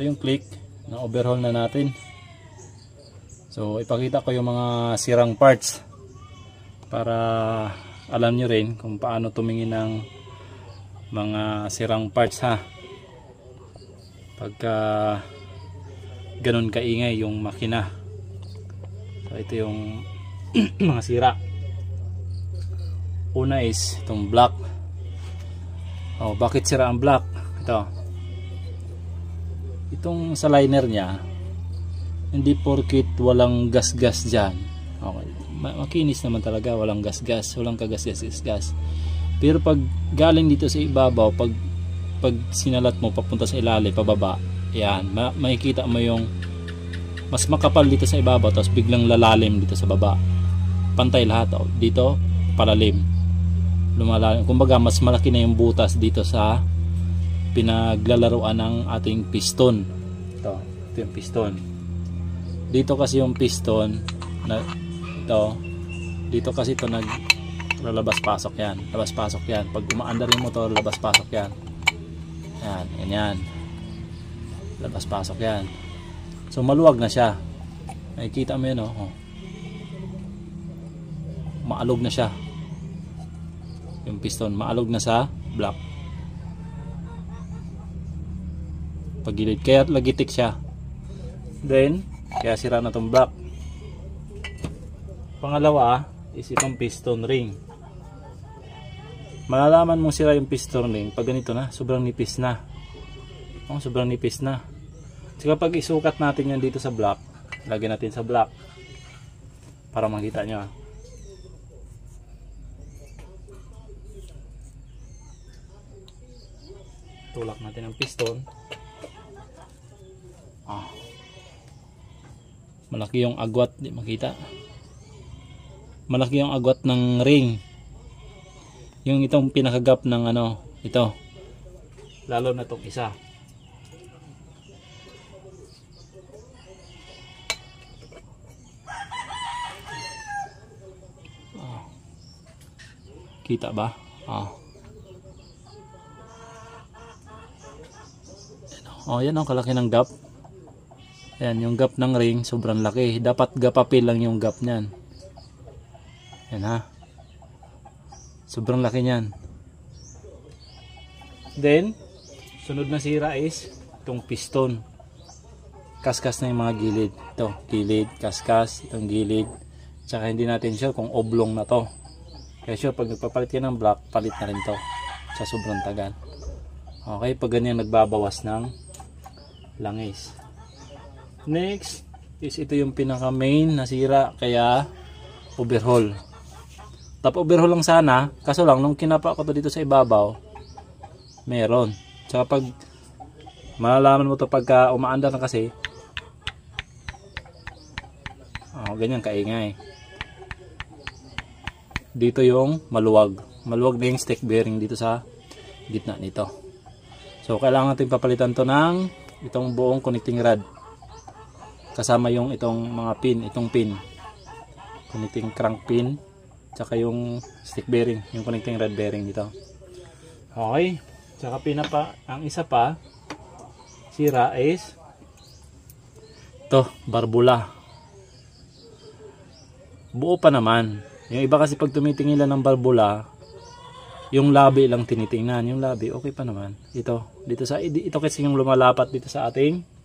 Ito yung click na overhaul na natin. So ipakita ko yung mga sirang parts para alam nyo rin kung paano tumingin ng mga sirang parts ha, pagka ganun kaingay yung makina. So ito yung mga sira. Una is itong block. Bakit sira ang block? Itong sa liner nya, hindi porkit walang gas-gas dyan, okay, makinis naman talaga, walang gas-gas, walang kagas-gas. Pero pag galing dito sa ibabaw, pag sinalat mo papunta sa ilalim, pababa, yan, makikita mo yung mas makapal dito sa ibabaw, tapos biglang lalalim dito sa baba. Pantay lahat, dito palalim, lumalalim. Kumbaga mas malaki na yung butas dito sa pinaglalaruan ng ating piston. Ito yung piston. Dito kasi yung piston na dito kasi ito naglalabas-pasok yan. Labas-pasok yan. Pag umaandar yung motor, labas-pasok yan. Yan, ganyan. Labas-pasok yan. So maluwag na siya. Nakikita mo yun, maalog na siya. Yung piston, maalog na sa block. Pagilid, kaya lagitik siya. Then kaya sira na itong block. Pangalawa is itong piston ring. Malalaman mong sira yung piston ring pag ganito na, sobrang nipis na. Sobrang nipis na. Saka pag isukat natin yan dito sa block, lagyan natin sa block para makita nyo. Tulak natin ang piston. Malaki yung agwat, di makita. Malaki yung agwat ng ring. Yung itong pinakagap ng ito. Lalo na itong isa. Kita ba? Yan ang kalaki ng gap. Ayan, yung gap ng ring sobrang laki. Dapat gapapil lang yung gap niyan. Yan ha. Sobrang laki niyan. Then, sunod na sira is itong piston. Kaskas na yung mga gilid. Ito, gilid, kaskas, itong gilid. Tsaka hindi natin sure kung oblong na to. Kaya sure, pag nagpapalit ka ng block, palit na rin to. Sa sobrang tagal. Okay, pag ganyan nagbabawas ng langis. Next is ito yung pinaka main na sira, kaya overhaul. Top overhaul lang sana, kaso lang nung kinapa ko to dito sa ibabaw, meron. Tsaka pag malalaman mo to pagka umaandar na kasi, ganyan kaingay. Dito yung maluwag na yung stick bearing dito sa gitna nito. So kailangan natin papalitan to ng itong buong connecting rod. Kasama yung itong mga pin, connecting crank pin, tsaka yung stick bearing, yung connecting rod bearing dito. Okay, tsaka ang isa pa sira is ito, barbula. Buo pa naman. Yung iba kasi pag tumitingin lang ng barbula, yung labi lang tinitingnan. Yung labi okay pa naman. Ito kasi yung lumalapat dito sa ating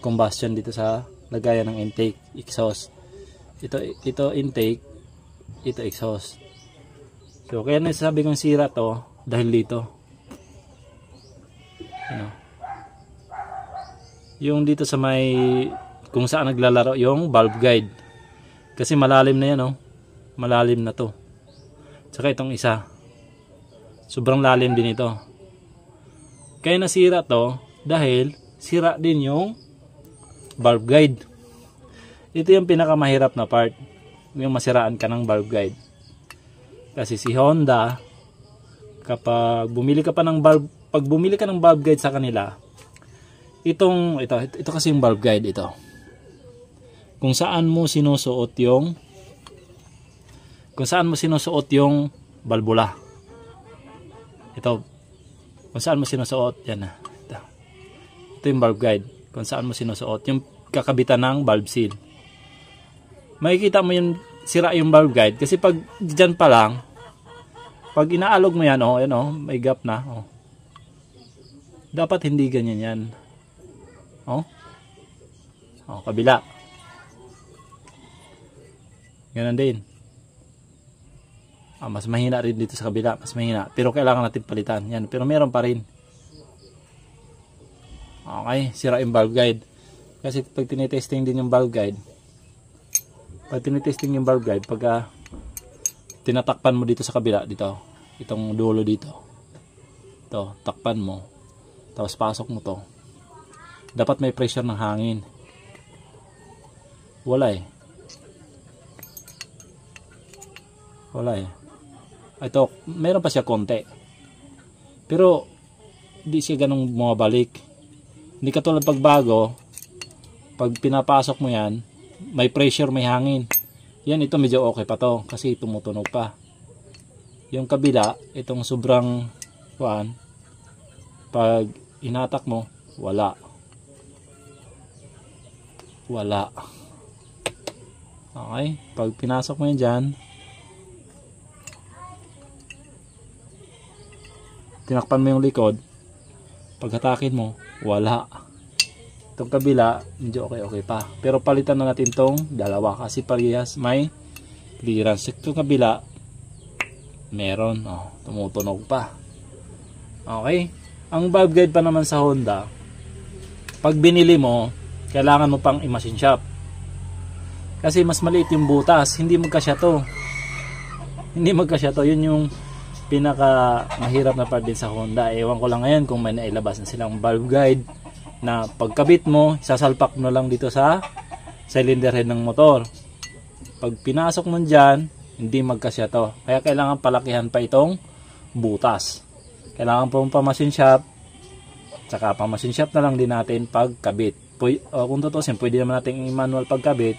combustion, dito sa lagayan ng intake, exhaust. Ito intake, ito exhaust. So kaya nasabi kong sira to dahil dito. Yung dito sa may kung saan naglalaro yung valve guide. Kasi malalim na yan, malalim na to. Tsaka itong isa, sobrang lalim din ito. Kaya nasira to dahil sira din yung valve guide. Ito yung pinakamahirap na part, yung masiraan ka ng valve guide. Kasi si Honda, kapag bumili ka ng valve guide sa kanila, ito kasi yung valve guide ito. Kung saan mo sinusuot yung valvula. Ito, kung saan mo sinusuot, yan na. Ito. Ito yung valve guide kung saan mo sinusuot. Yung kakabitan ng valve seal. Makikita mo yung sira yung valve guide kasi pag dyan pa lang, pag inaalog mo yan, oh, yan, oh, may gap na. Oh. Dapat hindi ganyan yan. Oh. Oh, kabila. Ganun din. Ah, mas mahina rin dito sa kabila. Mas mahina. Pero kailangan natin palitan. Yan. Pero meron pa rin. Okay. Sira yung valve guide. Kasi pag tinitesting din yung valve guide, pagka tinatakpan mo dito sa kabila, dito, itong dulo dito, ito, takpan mo, tapos pasok mo to, dapat may pressure ng hangin. Wala eh. Ito, meron pa siya konti, pero hindi siya ganong bumabalik. Hindi katulad pag bago, pag pinapasok mo yan, may pressure, may hangin. Yan, ito medyo okay pa to kasi tumutunog pa. Yung kabila, itong sobrang pag inatak mo, wala. Okay, pag pinasok mo yan dyan, tinakpan mo yung likod, pagkatakin mo, wala. Itong kabila, medyo okay pa. Pero palitan na natin tong dalawa kasi parehas may clearance. Itong kabila, meron. Oh, tumutunog pa. Okay? Ang valve guide pa naman sa Honda, pag binili mo, kailangan mo pang i-machine shop. Kasi mas maliit yung butas. Hindi magkasya to. Yun yung pinaka mahirap na part din sa Honda. Ewan ko lang ngayon kung may nailabas na silang valve guide na pagkabit mo, sasalpak mo lang dito sa cylinder head ng motor. Pag pinasok mo dyan, hindi magkasya to. Kaya kailangan palakihan pa itong butas. Kailangan po pa-machine shop, tsaka pa-machine shop na lang din natin pagkabit. Kung tutusin, pwede naman natin i-manual pagkabit.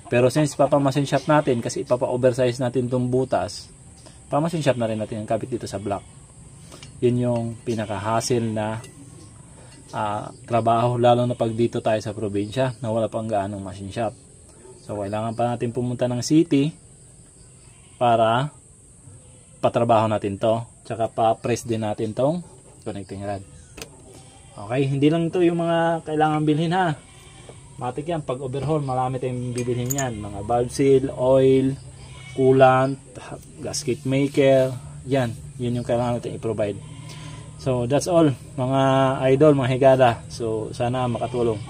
Pero since papa-machine shop natin, kasi ipapa-oversize natin itong butas, pa-machine shop na rin natin ang kabit dito sa block. Yun yung pinaka-hassle na trabaho, lalo na pag dito tayo sa probinsya na wala pang gaanong machine shop. So kailangan pa natin pumunta ng city para patrabaho natin to, tsaka pa-press din natin tong connecting rod. Okay, hindi lang ito yung mga kailangan bilhin ha. Matik yan, pag overhaul marami tayong bibilhin yan, mga valve seal, oil, coolant, gasket maker, yun yung kailangan natin i-provide. So that's all mga idol, mga higala. So sana makatulong.